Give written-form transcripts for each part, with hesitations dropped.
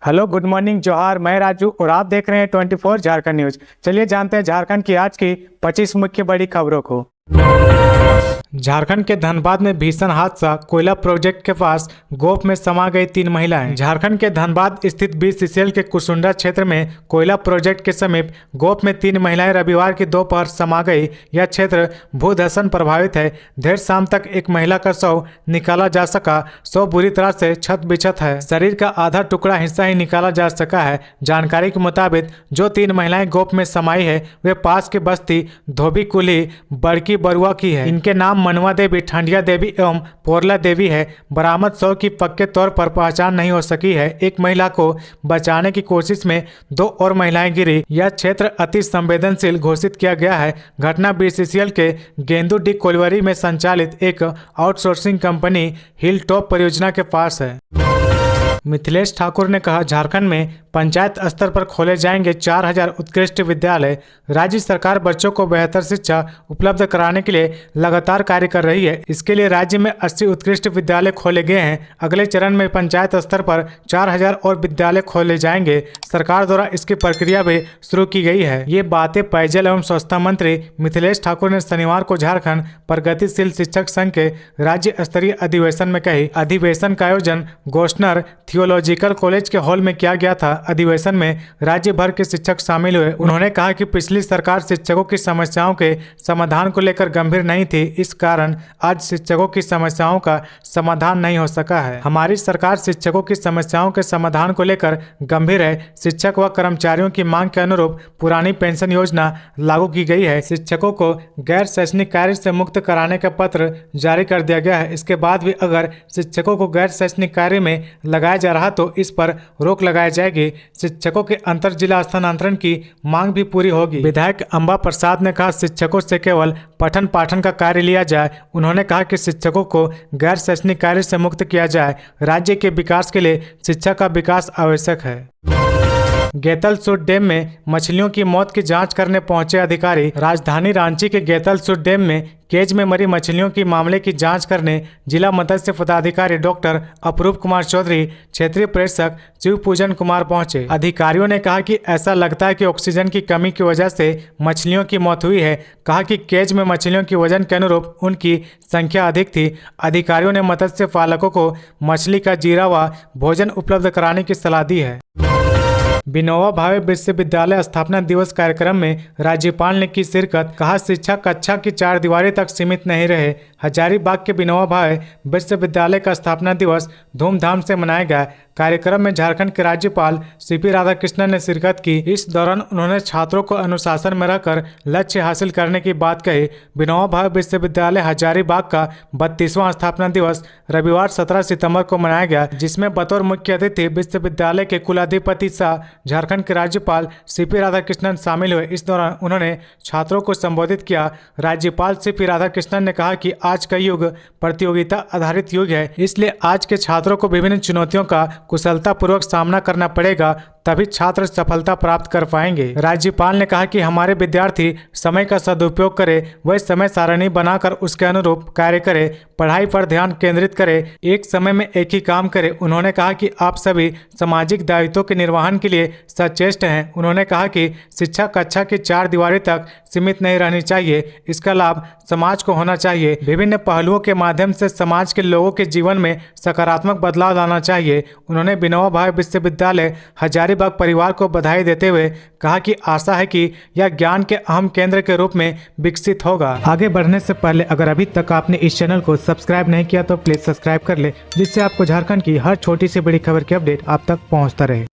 Hello, good morning, जोहार। मैं राजू और आप देख रहे हैं 24 झारखंड न्यूज। चलिए जानते हैं झारखंड की आज की 25 मुख्य बड़ी खबरों को। झारखंड के धनबाद में भीषण हादसा। कोयला प्रोजेक्ट के पास गोप में समा गई 3 महिलाएं। झारखंड के धनबाद स्थित BCCL के कुसुंडा क्षेत्र में कोयला प्रोजेक्ट के समीप गोप में 3 महिलाएं रविवार की दोपहर समा गई। यह क्षेत्र भूधसन प्रभावित है। देर शाम तक एक महिला का शव निकाला जा सका। शव बुरी तरह से क्षत विक्षत है। शरीर का आधा टुकड़ा हिस्सा ही निकाला जा सका है। जानकारी के मुताबिक जो 3 महिलाएं गोप में समाई है वे पास की बस्ती धोबी कुली बड़की बरुआ की है। इनके नाम मनवा देवी, ठंडिया देवी एवं पोरला देवी है। बरामद शव की पक्के तौर पर पहचान नहीं हो सकी है। एक महिला को बचाने की कोशिश में 2 और महिलाएं गिरी। यह क्षेत्र अति संवेदनशील घोषित किया गया है। घटना BCCL के गेंदू डी कोलवरी में संचालित एक आउटसोर्सिंग कंपनी हिल टॉप परियोजना के पास है। मिथिलेश ठाकुर ने कहा, झारखंड में पंचायत स्तर पर खोले जाएंगे 4000 उत्कृष्ट विद्यालय। राज्य सरकार बच्चों को बेहतर शिक्षा उपलब्ध कराने के लिए लगातार कार्य कर रही है। इसके लिए राज्य में 80 उत्कृष्ट विद्यालय खोले गए हैं। अगले चरण में पंचायत स्तर पर 4000 और विद्यालय खोले जाएंगे। सरकार द्वारा इसकी प्रक्रिया भी शुरू की गई है। ये बातें पेयजल एवं स्वच्छता मंत्री मिथिलेश ठाकुर ने शनिवार को झारखंड प्रगतिशील शिक्षक संघ के राज्य स्तरीय अधिवेशन में कही। अधिवेशन का आयोजन गोस्नर थियोलॉजिकल कॉलेज के हॉल में किया गया था। अधिवेशन में राज्य भर के शिक्षक शामिल हुए। उन्होंने कहा कि पिछली सरकार शिक्षकों की समस्याओं के समाधान को लेकर गंभीर नहीं थी। इस कारण आज शिक्षकों की समस्याओं का समाधान नहीं हो सका है। हमारी सरकार शिक्षकों की समस्याओं के समाधान को लेकर गंभीर है। शिक्षक व कर्मचारियों की मांग के अनुरूप पुरानी पेंशन योजना लागू की गई है। शिक्षकों को गैर शैक्षणिक कार्य से मुक्त कराने का पत्र जारी कर दिया गया है। इसके बाद भी अगर शिक्षकों को गैर शैक्षणिक कार्य में लगाया जा रहा तो इस पर रोक लगाई जाएगी। शिक्षकों के अंतर जिला स्थानांतरण की मांग भी पूरी होगी। विधायक अंबा प्रसाद ने कहा, शिक्षकों से केवल पठन पाठन का कार्य लिया जाए। उन्होंने कहा कि शिक्षकों को गैर शैक्षणिक कार्य से मुक्त किया जाए। राज्य के विकास के लिए शिक्षा का विकास आवश्यक है। गेतलसूट डैम में मछलियों की मौत की जांच करने पहुंचे अधिकारी। राजधानी रांची के गेतलसूट डैम में केज में मरी मछलियों की मामले की जांच करने जिला मत्स्य पदाधिकारी डॉक्टर अपूर्व कुमार चौधरी, क्षेत्रीय प्रेषक शिव पूजन कुमार पहुंचे। अधिकारियों ने कहा कि ऐसा लगता है कि ऑक्सीजन की कमी की वजह से मछलियों की मौत हुई है। कहा कि केज में मछलियों की वजन के अनुरूप उनकी संख्या अधिक थी। अधिकारियों ने मत्स्य पालकों को मछली का जीरा व भोजन उपलब्ध कराने की सलाह दी है। विनोबा भावे विश्वविद्यालय स्थापना दिवस कार्यक्रम में राज्यपाल ने की शिरकत। कहा, शिक्षा कक्षा की 4 दीवारी तक सीमित नहीं रहे। हजारीबाग के विनोबा भावे विश्वविद्यालय का स्थापना दिवस धूमधाम से मनाया गया। कार्यक्रम में झारखंड के राज्यपाल CP राधाकृष्णन ने शिरकत की। इस दौरान उन्होंने छात्रों को अनुशासन में रहकर लक्ष्य हासिल करने की बात कही। विनोबा भावे विश्वविद्यालय हजारीबाग का 32वां स्थापना दिवस रविवार 17 सितंबर को मनाया गया, जिसमें बतौर मुख्य अतिथि विश्वविद्यालय के कुलाधिपति सह झारखंड के राज्यपाल CP राधाकृष्णन शामिल हुए। इस दौरान उन्होंने छात्रों को संबोधित किया। राज्यपाल CP राधाकृष्णन ने कहा कि आज का युग प्रतियोगिता आधारित युग है, इसलिए आज के छात्रों को विभिन्न चुनौतियों का कुशलतापूर्वक सामना करना पड़ेगा, तभी छात्र सफलता प्राप्त कर पाएंगे। राज्यपाल ने कहा कि हमारे विद्यार्थी समय का सदुपयोग करें, वह समय सारणी बनाकर उसके अनुरूप कार्य करें, पढ़ाई पर ध्यान केंद्रित करें, एक समय में एक ही काम करें। उन्होंने कहा कि आप सभी सामाजिक दायित्वों के निर्वहन के लिए सचेष्ट हैं। उन्होंने कहा कि शिक्षा कक्षा की 4 दीवारी तक सीमित नहीं रहनी चाहिए, इसका लाभ समाज को होना चाहिए। विभिन्न पहलुओं के माध्यम से समाज के लोगों के जीवन में सकारात्मक बदलाव लाना चाहिए। उन्होंने विनोबा भावे विश्वविद्यालय हजारीबाग परिवार को बधाई देते हुए कहा कि आशा है कि यह ज्ञान के अहम केंद्र के रूप में विकसित होगा। आगे बढ़ने से पहले अगर अभी तक आपने इस चैनल को सब्सक्राइब नहीं किया तो प्लीज सब्सक्राइब कर ले, जिससे आपको झारखंड की हर छोटी से बड़ी खबर की अपडेट आप तक पहुंचता रहे।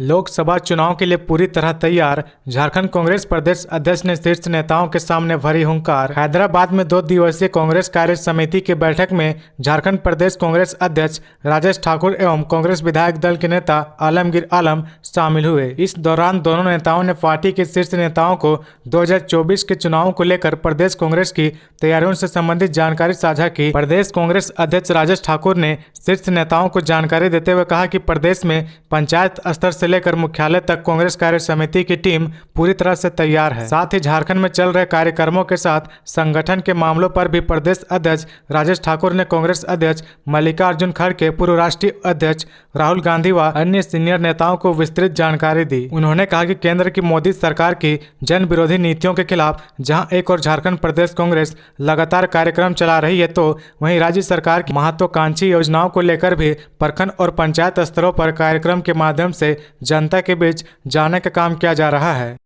लोकसभा चुनाव के लिए पूरी तरह तैयार। झारखंड कांग्रेस प्रदेश अध्यक्ष ने शीर्ष नेताओं के सामने भरी हुंकार। हैदराबाद में 2 दिवसीय कांग्रेस कार्य समिति की बैठक में झारखंड प्रदेश कांग्रेस अध्यक्ष राजेश ठाकुर एवं कांग्रेस विधायक दल के नेता आलमगीर आलम शामिल हुए। इस दौरान दोनों नेताओं ने पार्टी के शीर्ष नेताओं को 2024 के चुनाव को लेकर प्रदेश कांग्रेस की तैयारियों से संबंधित जानकारी साझा की। प्रदेश कांग्रेस अध्यक्ष राजेश ठाकुर ने शीर्ष नेताओं को जानकारी देते हुए कहा कि प्रदेश में पंचायत स्तर से से लेकर मुख्यालय तक कांग्रेस कार्य समिति की टीम पूरी तरह से तैयार है। साथ ही झारखंड में चल रहे कार्यक्रमों के साथ संगठन के मामलों पर भी प्रदेश अध्यक्ष राजेश ठाकुर ने कांग्रेस अध्यक्ष मल्लिकार्जुन खड़गे, पूर्व राष्ट्रीय अध्यक्ष राहुल गांधी व अन्य सीनियर नेताओं को विस्तृत जानकारी दी। उन्होंने कहा कि केंद्र की मोदी सरकार की जन विरोधी नीतियों के खिलाफ जहां एक और झारखंड प्रदेश कांग्रेस लगातार कार्यक्रम चला रही है, तो वहीं राज्य सरकार की महत्वाकांक्षी योजनाओं को लेकर भी प्रखंड और पंचायत स्तरों पर कार्यक्रम के माध्यम से जनता के बीच जाने का काम किया जा रहा है।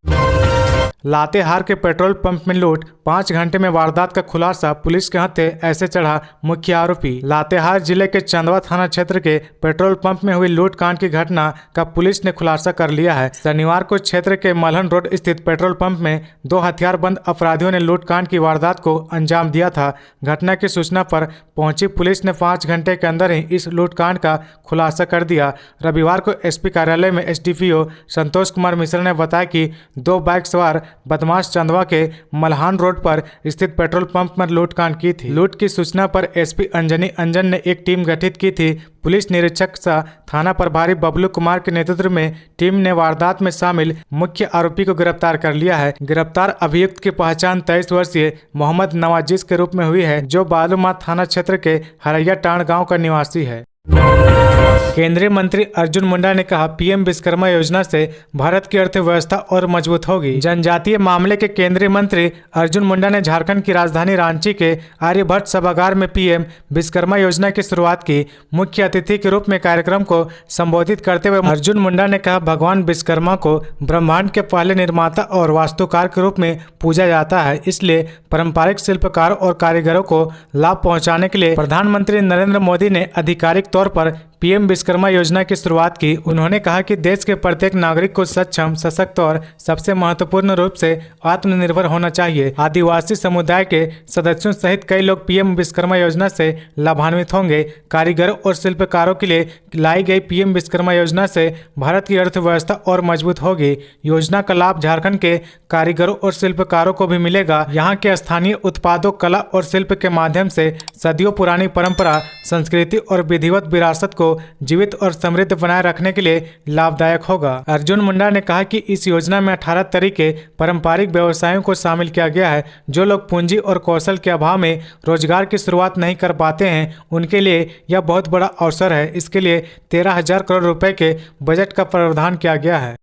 लातेहार के पेट्रोल पंप में लूट, 5 घंटे में वारदात का खुलासा, पुलिस के हत्थे ऐसे चढ़ा मुख्य आरोपी। लातेहार जिले के चंदवा थाना क्षेत्र के पेट्रोल पंप में हुई लूटकांड की घटना का पुलिस ने खुलासा कर लिया है। शनिवार को क्षेत्र के मलहन रोड स्थित पेट्रोल पंप में 2 हथियारबंद अपराधियों ने लूटकांड की वारदात को अंजाम दिया था। घटना की सूचना पर पहुंची पुलिस ने 5 घंटे के अंदर ही इस लूटकांड का खुलासा कर दिया। रविवार को एसपी कार्यालय में एसडीपीओ संतोष कुमार मिश्रा ने बताया कि 2 बाइक सवार बदमाश चंदवा के मल्हान रोड पर स्थित पेट्रोल पंप पर लूटकांड की थी। लूट की सूचना पर एसपी अंजनी अंजन ने एक टीम गठित की थी। पुलिस निरीक्षक सह थाना प्रभारी बबलू कुमार के नेतृत्व में टीम ने वारदात में शामिल मुख्य आरोपी को गिरफ्तार कर लिया है। गिरफ्तार अभियुक्त की पहचान 23 वर्षीय मोहम्मद नवाजिश के रूप में हुई है, जो बालूमाथ थाना क्षेत्र के हरैया टांड गांव का निवासी है। केंद्रीय मंत्री अर्जुन मुंडा ने कहा, पीएम विश्वकर्मा योजना से भारत की अर्थव्यवस्था और मजबूत होगी। जनजातीय मामले के केंद्रीय मंत्री अर्जुन मुंडा ने झारखंड की राजधानी रांची के आर्यभट्ट सभागार में पीएम विश्वकर्मा योजना की शुरुआत की। मुख्य अतिथि के रूप में कार्यक्रम को संबोधित करते हुए अर्जुन मुंडा ने कहा, भगवान विश्वकर्मा को ब्रह्मांड के पहले निर्माता और वास्तुकार के रूप में पूजा जाता है, इसलिए पारंपरिक शिल्पकारों और कारीगरों को लाभ पहुँचाने के लिए प्रधानमंत्री नरेंद्र मोदी ने आधिकारिक तौर पर पीएम विश्वकर्मा योजना की शुरुआत की। उन्होंने कहा कि देश के प्रत्येक नागरिक को सक्षम, सशक्त और सबसे महत्वपूर्ण रूप से आत्मनिर्भर होना चाहिए। आदिवासी समुदाय के सदस्यों सहित कई लोग पीएम विश्वकर्मा योजना से लाभान्वित होंगे। कारीगरों और शिल्पकारों के लिए लाई गई पीएम विश्वकर्मा योजना से भारत की अर्थव्यवस्था और मजबूत होगी। योजना का लाभ झारखंड के कारीगरों और शिल्पकारों को भी मिलेगा। यहाँ के स्थानीय उत्पादों, कला और शिल्प के माध्यम से सदियों पुरानी परंपरा, संस्कृति और विधिवत विरासत को जीवित और समृद्ध बनाए रखने के लिए लाभदायक होगा। अर्जुन मुंडा ने कहा कि इस योजना में 18 तरीके पारंपरिक व्यवसायों को शामिल किया गया है। जो लोग पूंजी और कौशल के अभाव में रोजगार की शुरुआत नहीं कर पाते हैं, उनके लिए यह बहुत बड़ा अवसर है। इसके लिए 13,000 करोड़ रुपए के बजट का प्रावधान किया गया है।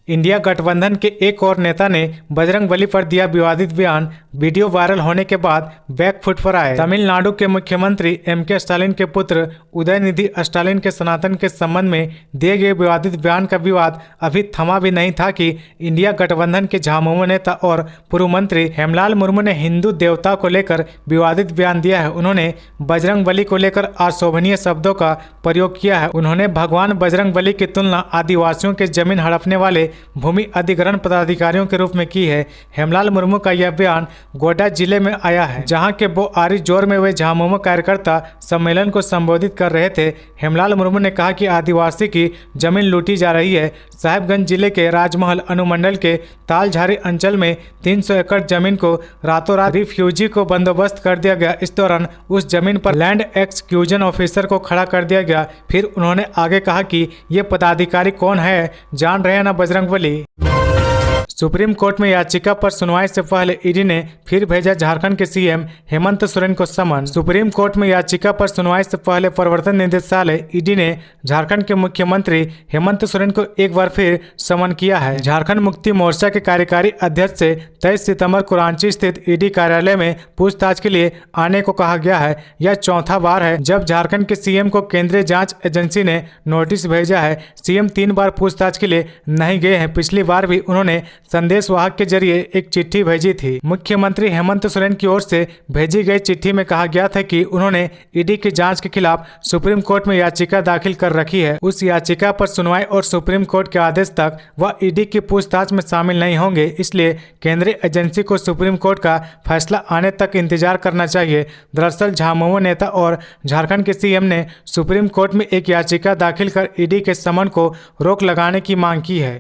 इंडिया गठबंधन के एक और नेता ने बजरंगबली पर दिया विवादित बयान। वीडियो वायरल होने के बाद बैकफुट पर आए। तमिलनाडु के मुख्यमंत्री एमके स्टालिन के पुत्र उदयनिधि स्टालिन के सनातन के संबंध में दिए गए विवादित बयान का विवाद अभी थमा भी नहीं था कि इंडिया गठबंधन के झामुमो नेता और पूर्व मंत्री हेमलाल मुर्मू ने हिंदू देवता को लेकर विवादित बयान दिया है। उन्होंने बजरंगबली को लेकर अशोभनीय शब्दों का प्रयोग किया है। उन्होंने भगवान बजरंगबली की तुलना आदिवासियों के जमीन हड़पने वाले भूमि अधिग्रहण पदाधिकारियों के रूप में की है। हेमलाल मुर्मू का यह बयान गोड्डा जिले में आया है, जहां के बोआरी जोर में वे झामुमो कार्यकर्ता सम्मेलन को संबोधित कर रहे थे। हेमलाल मुर्मू ने कहा कि आदिवासी की जमीन लूटी जा रही है। साहिबगंज जिले के राजमहल अनुमंडल के तालझारी अंचल में 300 एकड़ जमीन को रातों रात रिफ्यूजी को बंदोबस्त कर दिया गया। इस दौरान उस जमीन पर लैंड एक्सक्यूजन ऑफिसर को खड़ा कर दिया गया। फिर उन्होंने आगे कहा कि ये पदाधिकारी कौन है, जान रहे हैं ना बजरंगबली। सुप्रीम कोर्ट में याचिका पर सुनवाई से पहले ईडी ने फिर भेजा झारखंड के सीएम हेमंत सोरेन को समन। सुप्रीम कोर्ट में याचिका पर सुनवाई से पहले प्रवर्तन निदेशालय ईडी ने झारखंड के मुख्यमंत्री हेमंत सोरेन को एक बार फिर समन किया है। झारखंड मुक्ति मोर्चा के कार्यकारी अध्यक्ष से 23 सितंबर को रांची स्थित ईडी कार्यालय में पूछताछ के लिए आने को कहा गया है। यह चौथा बार है जब झारखंड के सीएम को केंद्रीय जांच एजेंसी ने नोटिस भेजा है। सीएम 3 बार पूछताछ के लिए नहीं गए हैं। पिछली बार भी उन्होंने संदेश वाहक के जरिए एक चिट्ठी भेजी थी। मुख्यमंत्री हेमंत सोरेन की ओर से भेजी गई चिट्ठी में कहा गया था कि उन्होंने ईडी की जांच के खिलाफ सुप्रीम कोर्ट में याचिका दाखिल कर रखी है। उस याचिका पर सुनवाई और सुप्रीम कोर्ट के आदेश तक वह ईडी की पूछताछ में शामिल नहीं होंगे, इसलिए केंद्रीय एजेंसी को सुप्रीम कोर्ट का फैसला आने तक इंतजार करना चाहिए। दरअसल झामुमो नेता और झारखंड के सीएम ने सुप्रीम कोर्ट में एक याचिका दाखिल कर ईडी के समन को रोक लगाने की मांग की है।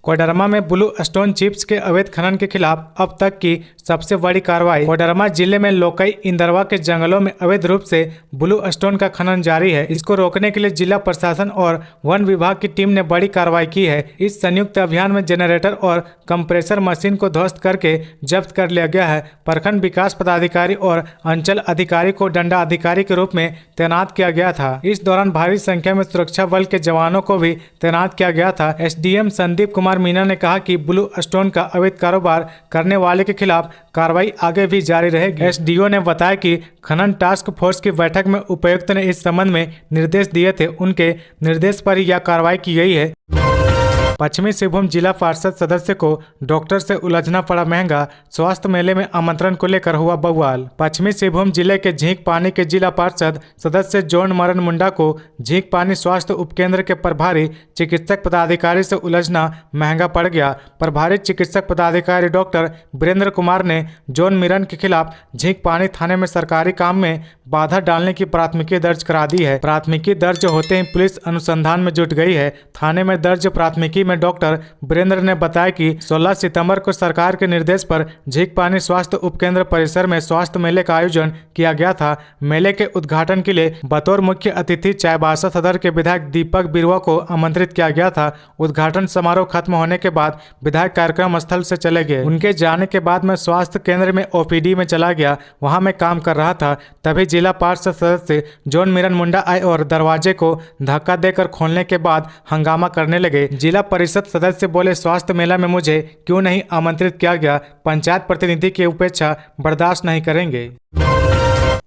कोडरमा में ब्लू स्टोन चिप्स के अवैध खनन के खिलाफ अब तक की सबसे बड़ी कार्रवाई। कोडरमा जिले में लोकई इंदरवा के जंगलों में अवैध रूप से ब्लू स्टोन का खनन जारी है। इसको रोकने के लिए जिला प्रशासन और वन विभाग की टीम ने बड़ी कार्रवाई की है। इस संयुक्त अभियान में जनरेटर और कंप्रेसर मशीन को ध्वस्त करके जब्त कर लिया गया है। प्रखंड विकास पदाधिकारी और अंचल अधिकारी को दंडा अधिकारी के रूप में तैनात किया गया था। इस दौरान भारी संख्या में सुरक्षा बल के जवानों को भी तैनात किया गया था। एसडीएम संदीप कुमार मीना ने कहा कि ब्लू स्टोन का अवैध कारोबार करने वाले के खिलाफ कार्रवाई आगे भी जारी रहेगी। एसडीओ ने बताया कि खनन टास्क फोर्स की बैठक में उपायुक्त ने इस संबंध में निर्देश दिए थे। उनके निर्देश पर ही यह कार्रवाई की गई है। पश्चिमी सिंहभूम जिला पार्षद सदस्य को डॉक्टर से उलझना पड़ा महंगा। स्वास्थ्य मेले में आमंत्रण को लेकर हुआ बवाल। पश्चिमी सिंहभूम जिले के झींक पानी के जिला पार्षद सदस्य जॉन मरन मुंडा को झींक पानी स्वास्थ्य उपकेंद्र के प्रभारी चिकित्सक पदाधिकारी से उलझना महंगा पड़ गया। प्रभारी चिकित्सक पदाधिकारी डॉक्टर वीरेंद्र कुमार ने जॉन मिरन के खिलाफ झींक पानी थाने में सरकारी काम में बाधा डालने की प्राथमिकी दर्ज करा दी है। प्राथमिकी दर्ज होते ही पुलिस अनुसंधान में जुट गई है। थाने में दर्ज प्राथमिकी में डॉक्टर वीरेंद्र ने बताया कि 16 सितंबर को सरकार के निर्देश पर झींक पानी स्वास्थ्य उपकेंद्र परिसर में स्वास्थ्य मेले का आयोजन किया गया था। मेले के उद्घाटन के लिए बतौर मुख्य अतिथि चाईबासा सदर के विधायक दीपक बिरुआ को आमंत्रित किया गया था। उद्घाटन समारोह खत्म होने के बाद विधायक कार्यक्रम स्थल से चले गए। उनके जाने के बाद मैं स्वास्थ्य केंद्र में ओपीडी में चला गया। वहां मैं काम कर रहा था। तभी जिला पार्षद सदस्य जॉन मिरन मुंडा आए और दरवाजे को धक्का देकर खोलने के बाद हंगामा करने लगे। जिला परिषद सदस्य बोले, स्वास्थ्य मेला में मुझे क्यों नहीं आमंत्रित किया गया? पंचायत प्रतिनिधि की उपेक्षा बर्दाश्त नहीं करेंगे।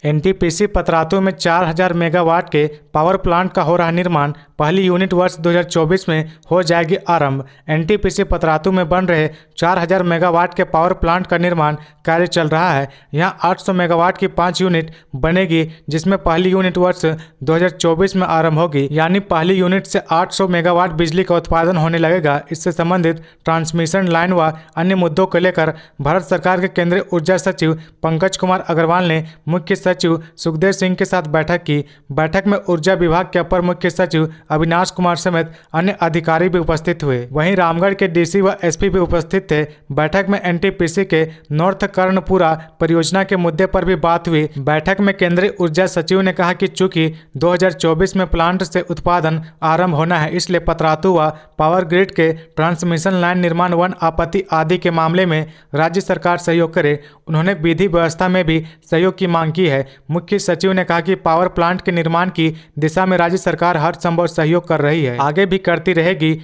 एनटीपीसी पतरातू में 4000 मेगावाट के पावर प्लांट का हो रहा निर्माण। पहली यूनिट वर्ष 2024 में हो जाएगी आरंभ। एनटीपीसी पतरातू में बन रहे 4000 मेगावाट के पावर प्लांट का निर्माण कार्य चल रहा है। यहां 800 मेगावाट की 5 यूनिट बनेगी, जिसमें पहली यूनिट वर्ष 2024 में आरंभ होगी। यानी पहली यूनिट से 800 मेगावाट बिजली का उत्पादन होने लगेगा। इससे संबंधित ट्रांसमिशन लाइन व अन्य मुद्दों को लेकर भारत सरकार के केंद्रीय ऊर्जा सचिव पंकज कुमार अग्रवाल ने मुख्य सचिव सुखदेव सिंह के साथ बैठक की। बैठक में ऊर्जा विभाग के अपर मुख्य सचिव अविनाश कुमार समेत अन्य अधिकारी भी उपस्थित हुए। वहीं रामगढ़ के डीसी व एसपी भी उपस्थित थे। बैठक में एनटीपीसी के नॉर्थ कर्णपुरा परियोजना के मुद्दे पर भी बात हुई। बैठक में केंद्रीय ऊर्जा सचिव ने कहा कि चूंकि 2024 में प्लांट से उत्पादन आरंभ होना है, इसलिए पतरातू व पावर ग्रिड के ट्रांसमिशन लाइन निर्माण, वन आपत्ति आदि के मामले में राज्य सरकार सहयोग करे। उन्होंने विधि व्यवस्था में भी सहयोग की मांग की है। मुख्य सचिव ने कहा कि पावर प्लांट के निर्माण की दिशा में राज्य सरकार हर संभव सहयोग कर रही है, आगे भी करती रहेगी।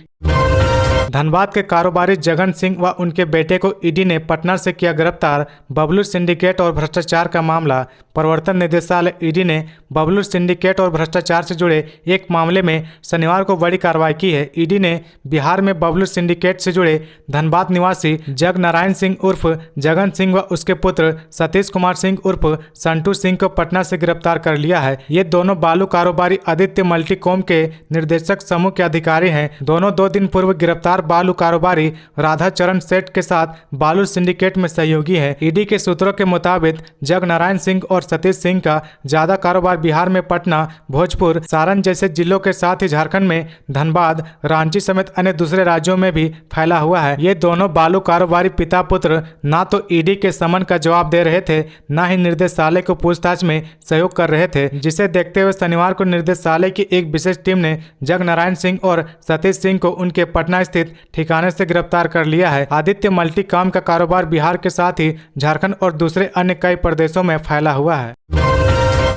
धनबाद के कारोबारी जगन सिंह व उनके बेटे को ईडी ने पटना से किया गिरफ्तार। बबलू सिंडिकेट और भ्रष्टाचार का मामला। प्रवर्तन निदेशालय ईडी ने बबलू सिंडिकेट और भ्रष्टाचार से जुड़े एक मामले में शनिवार को बड़ी कार्रवाई की है। ईडी ने बिहार में बबलू सिंडिकेट से जुड़े धनबाद निवासी जग नारायण सिंह उर्फ जगन सिंह व उसके पुत्र सतीश कुमार सिंह उर्फ संटू सिंह को पटना से गिरफ्तार कर लिया है। ये दोनों बालू कारोबारी आदित्य मल्टीकॉम के निर्देशक समूह के अधिकारी हैं। दोनों 2 दिन पूर्व गिरफ्तार बालू कारोबारी राधा चरण सेठ के साथ बालू सिंडिकेट में सहयोगी है। ईडी के सूत्रों के मुताबिक जग नारायण सिंह और सतीश सिंह का ज्यादा कारोबार बिहार में पटना, भोजपुर, सारण जैसे जिलों के साथ ही झारखंड में धनबाद, रांची समेत अन्य दूसरे राज्यों में भी फैला हुआ है। ये दोनों बालू कारोबारी पिता पुत्र ना तो ईडी के समन का जवाब दे रहे थे, न ही निर्देशालय को पूछताछ में सहयोग कर रहे थे, जिसे देखते हुए शनिवार को निर्देशालय की एक विशेष टीम ने जग नारायण सिंह और सतीश सिंह को उनके पटना स्थित ठिकाने से गिरफ्तार कर लिया है। आदित्य मल्टीकॉम का कारोबार बिहार के साथ ही झारखंड और दूसरे अन्य कई प्रदेशों में फैला हुआ है।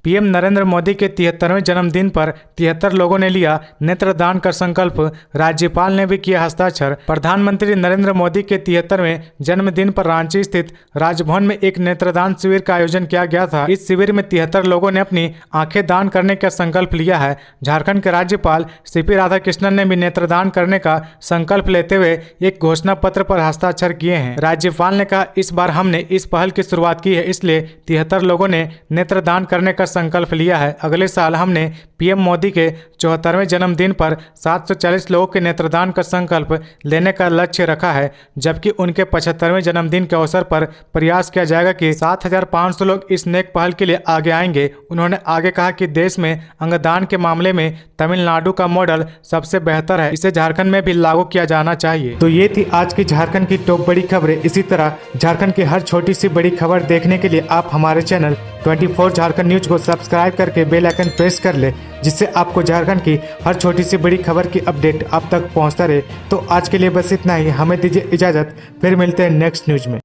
पीएम नरेंद्र मोदी के 73वें जन्मदिन पर 73 लोगों ने लिया नेत्रदान का संकल्प। राज्यपाल ने भी किया हस्ताक्षर। प्रधानमंत्री नरेंद्र मोदी के 73वें जन्मदिन पर रांची स्थित राजभवन में एक नेत्रदान शिविर का आयोजन किया गया था। इस शिविर में 73 लोगों ने अपनी आंखें दान करने का संकल्प लिया है। झारखंड के राज्यपाल सीपी राधाकृष्णन ने भी नेत्रदान करने का संकल्प लेते हुए एक घोषणा पत्र पर हस्ताक्षर किए हैं। राज्यपाल ने कहा, इस बार हमने इस पहल की शुरुआत की है, इसलिए 73 लोगों ने नेत्रदान करने का संकल्प लिया है। अगले साल हमने पीएम मोदी के 74वें जन्मदिन पर 740 लोगों के नेत्रदान का संकल्प लेने का लक्ष्य रखा है, जबकि उनके 75वें जन्मदिन के अवसर पर प्रयास किया जाएगा कि 7500 लोग इस नेक पहल के लिए आगे आएंगे। उन्होंने आगे कहा कि देश में अंगदान के मामले में तमिलनाडु का मॉडल सबसे बेहतर है, इसे झारखंड में भी लागू किया जाना चाहिए। तो ये थी आज की झारखंड की टॉप बड़ी खबरें। इसी तरह झारखंड की हर छोटी सी बड़ी खबर देखने के लिए आप हमारे चैनल 24 झारखंड न्यूज को सब्सक्राइब करके बेल आइकन प्रेस कर ले, जिससे आपको झारखंड की हर छोटी सी बड़ी खबर की अपडेट आप तक पहुंचता रहे। तो आज के लिए बस इतना ही, हमें दीजिए इजाजत, फिर मिलते हैं नेक्स्ट न्यूज में।